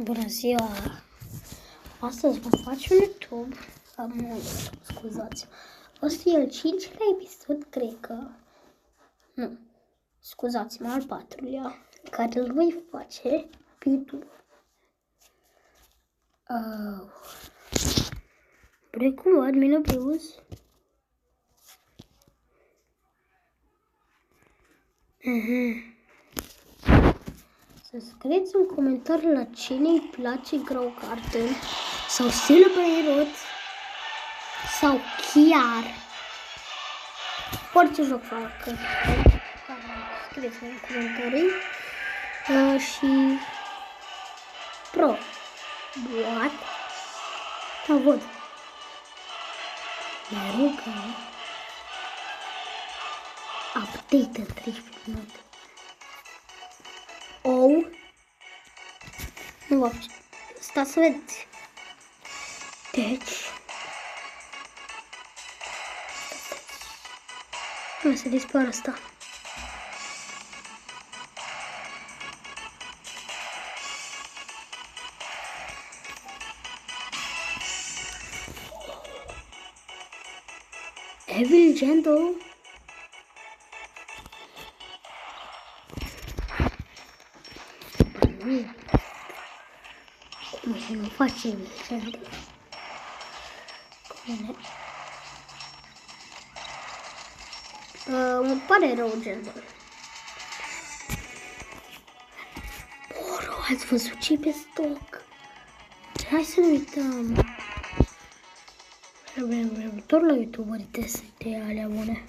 Bună ziua! Astăzi vă fac un YouTube, scuzați, o să fie al 5-lea episod, cred că, nu, scuzați-mă, al 4-lea, care îl voi face pe YouTube. Precum admin plus. Să scrieți în comentarii la cine îi place Grow Garden sau Celebrate sau chiar orice joc fac. Scrieți în comentarii și Pro What? Da, văd. Mă rugăm. Update în 13 minute. Nu vă stați să vedeți. Deci nu să dispară asta. Evil Gentle. Cum să nu faci Evil Gentle? Îmi pare rău Gentle. Boro, ați văzut ce pe stoc? Hai să nu uităm. Tot la YouTuberi de alea bune.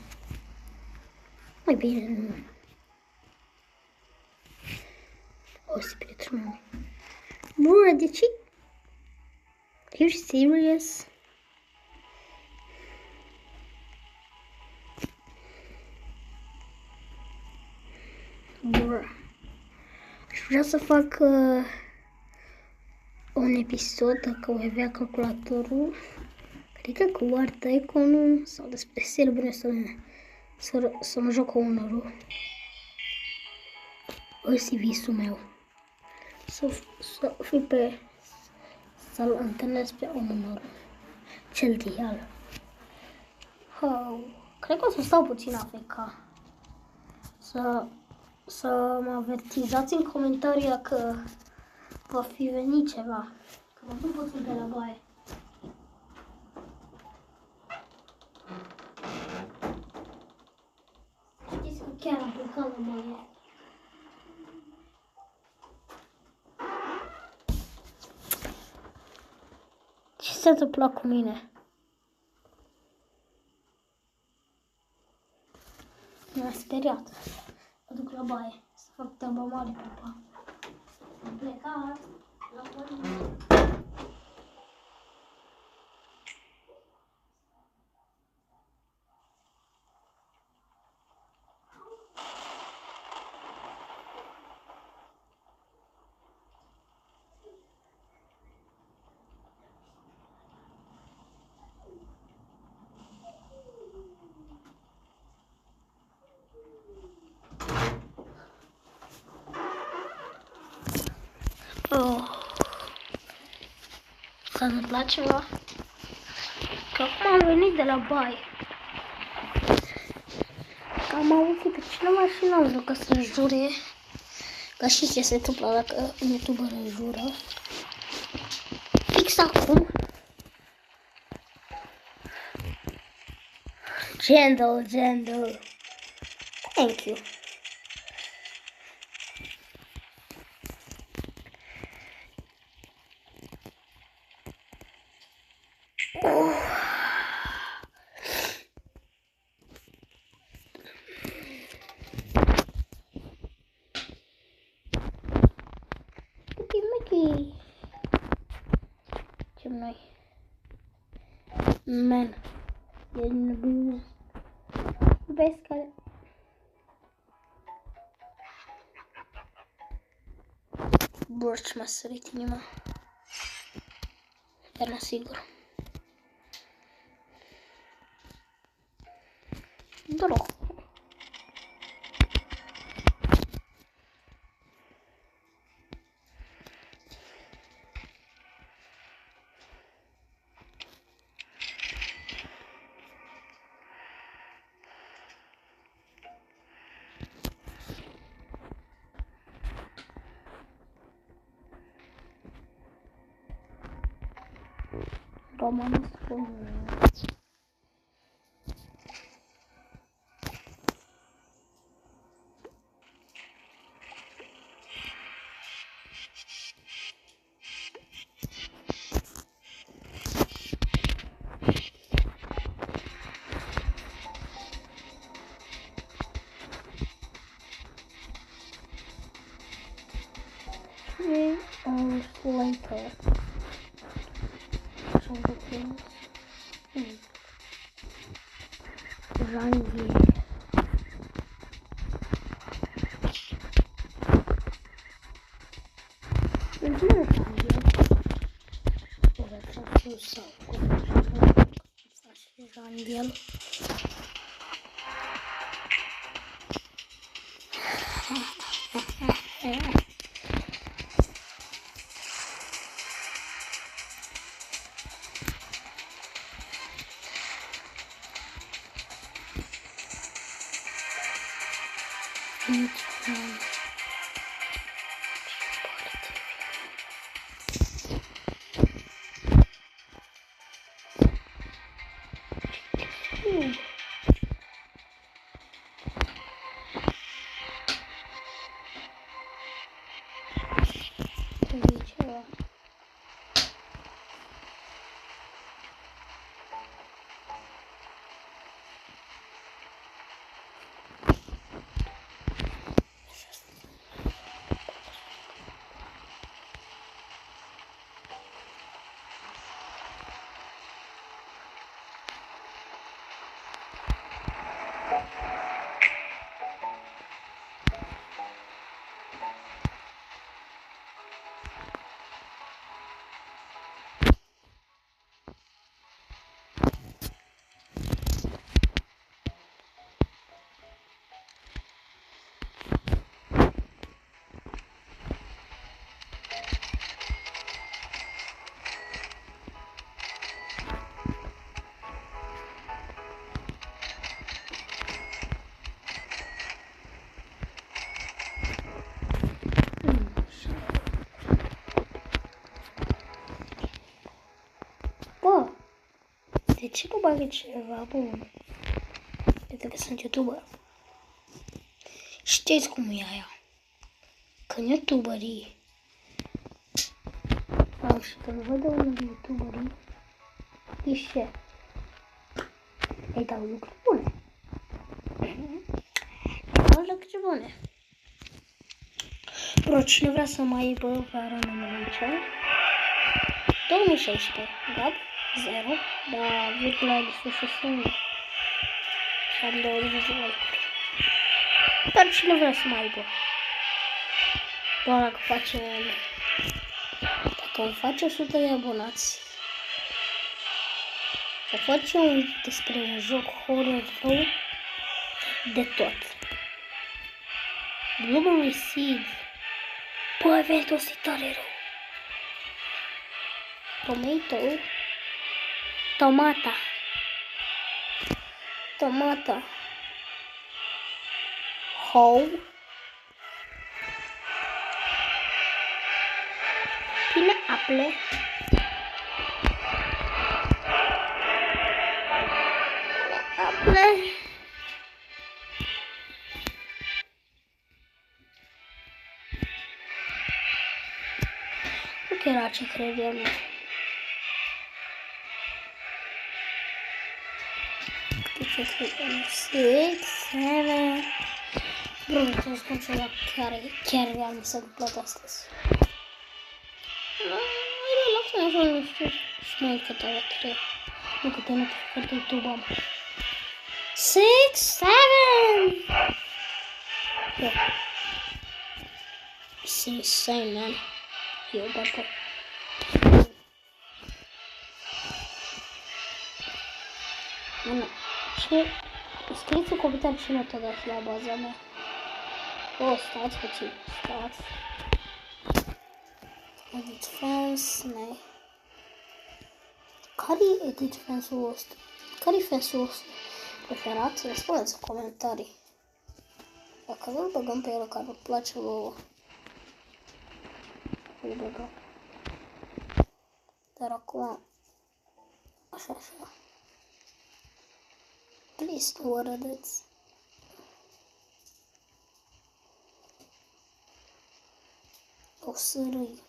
Mai bine nu. O să prieteni. Bro, de ce? Are you serious? Bro. Aș vrea să fac un episod dacă voi avea calculatorul. Cred că cu War Tycoon sau despre Celebrate să mă joc cu Honorul. Ăsta e visul meu. Să-l întâlnesc pe Honor. Cel real. Cred că o să stau puțin AFK. Să mă avertizați în comentarii dacă va fi venit ceva. Că mă duc puțin de la baie. Știți că chiar am plecat la baie. Ce s-a întâmplat cu mine? M-a speriat. Mă duc la baie să fac treaba mare, papa. Am plecat la baie. S-a întâmplat ceva? Că acum am venit de la baie. Că am auzit pe cineva și n-am vrut ca să jure. Ca și ce se întâmplă dacă un YouTuber îl jură. Fix acum. Gentle. Thank you. Ce noi? Man. E nebun. Vezi că Borci m-a sărit inima. Era sigur. Doroc. Romanescu. Hours later. Something. Janvier. În ce janvier? O să sau faci janvier. Bă, de ce nu bagă ceva bun? Pentru că sunt youtuber. Știți cum e aia? Când youtuberii și când văd unul youtuberii, știți ce? Îi dau lucruri bune. Îi dau lucruri bune. Bro, cine vrea să mai aibă pe arană aici? 2016, Gab, 0, dar virgula de sus și sunt. Și am 20 de like-uri. Dar cine vrea să mai aibă? Doar dacă îmi face 100 de abonați. Să facem despre un joc horror rău de tot. Blueberry Seed. Bă, eventul ăsta e tare rău. Tomata. Hoe. Pineapple. Nu că era ce credeam eu. Six, seven. Bro, nu să spun ceva chiar real mi s-a întâmplat astăzi. Lasă-mă să nu știu și mai câte baterie. Nu câte notificări de YouTube am. 6, 7! Yeah. It's insane, man. Eu bată. Nu. Și scrieți în comentarii cine te-a dat la baza mea. O, stați puțin, stați. Edit fans, ne. Care-i edit fans-ul ăsta? Care-i fans-ul ăsta preferat? Spuneți în comentarii. Dacă nu-l băgăm pe el care îmi place vouă. Îl băgăm. Dar acum așa. Please, nu vă rădeți. O să râi.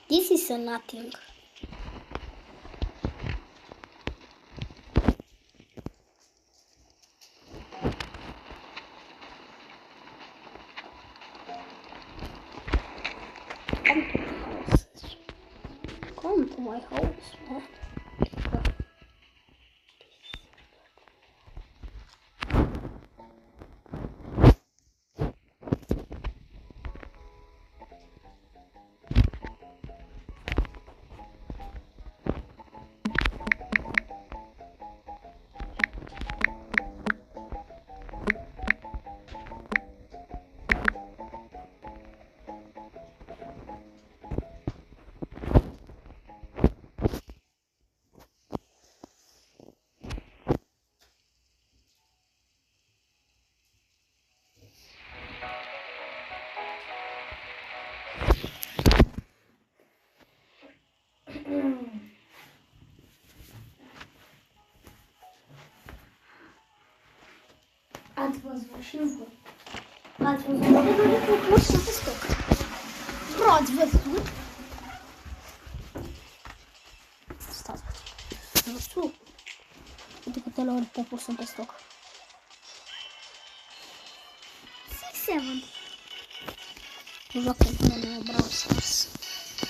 This is a nothing. Come to my house, man. Ați văzut și voi. Ați văzut de concurs și pe stoc. Bro, ați văzut? Stați. Nu știu. Uite câtele ori popuri sunt pe stoc. 6-7. Nu joacă în Brawl Stars.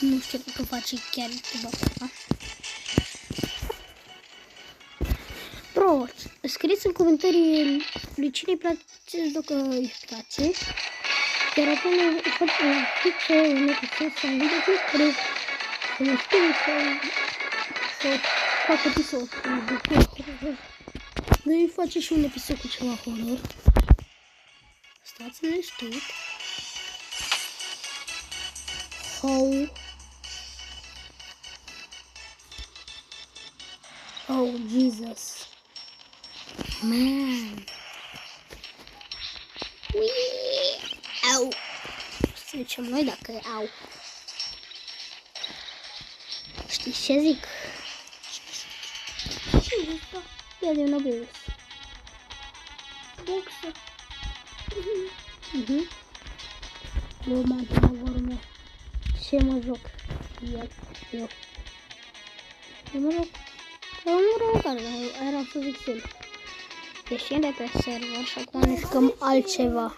Nu știu că face chiar ceva. Bro, scrieți în comentarii lui cine îi place, dacă îi place. Iar apoi ne facem la fiță, un episod sau un video care să ne scrie să fac episod. Noi facem și un episod cu ceva horror. Stați liniștit. Oh, Jesus. Man. Au. Să zicem noi dacă e au. Știți ce zic? Ce zic? Ia de un obirus. Boxă. Eu m-am urmă. Ce mă joc? Eu. Mă rog. Era să zic sim. Ieșim de pe server și acum ne jucăm altceva.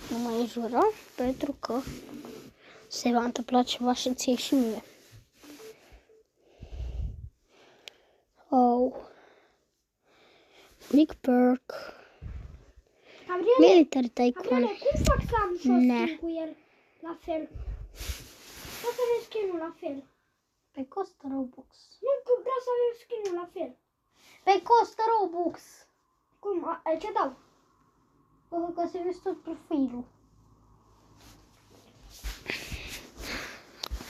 Nu mai jurăm pentru că se va întâmpla ceva și ție și mie. Oh. Big Perk. Military Tycoon. Gabriele, cum fac să am și o skin cu el la fel? Vreau să avem skin-ul la fel. Pe costă Robux. Nu, că vreau să avem skin-ul la fel. Pe costă Robux. Cum? Ce dau? Ca să vezi tot profilul.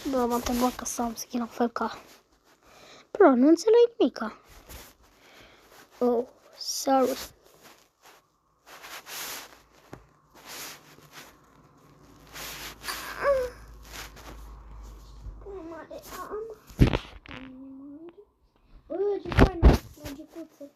Bă, m-am întrebat că să am skin la fel ca... Bro, nu înțeleg nimica. Oh, sorry. Ce faină, magicuță.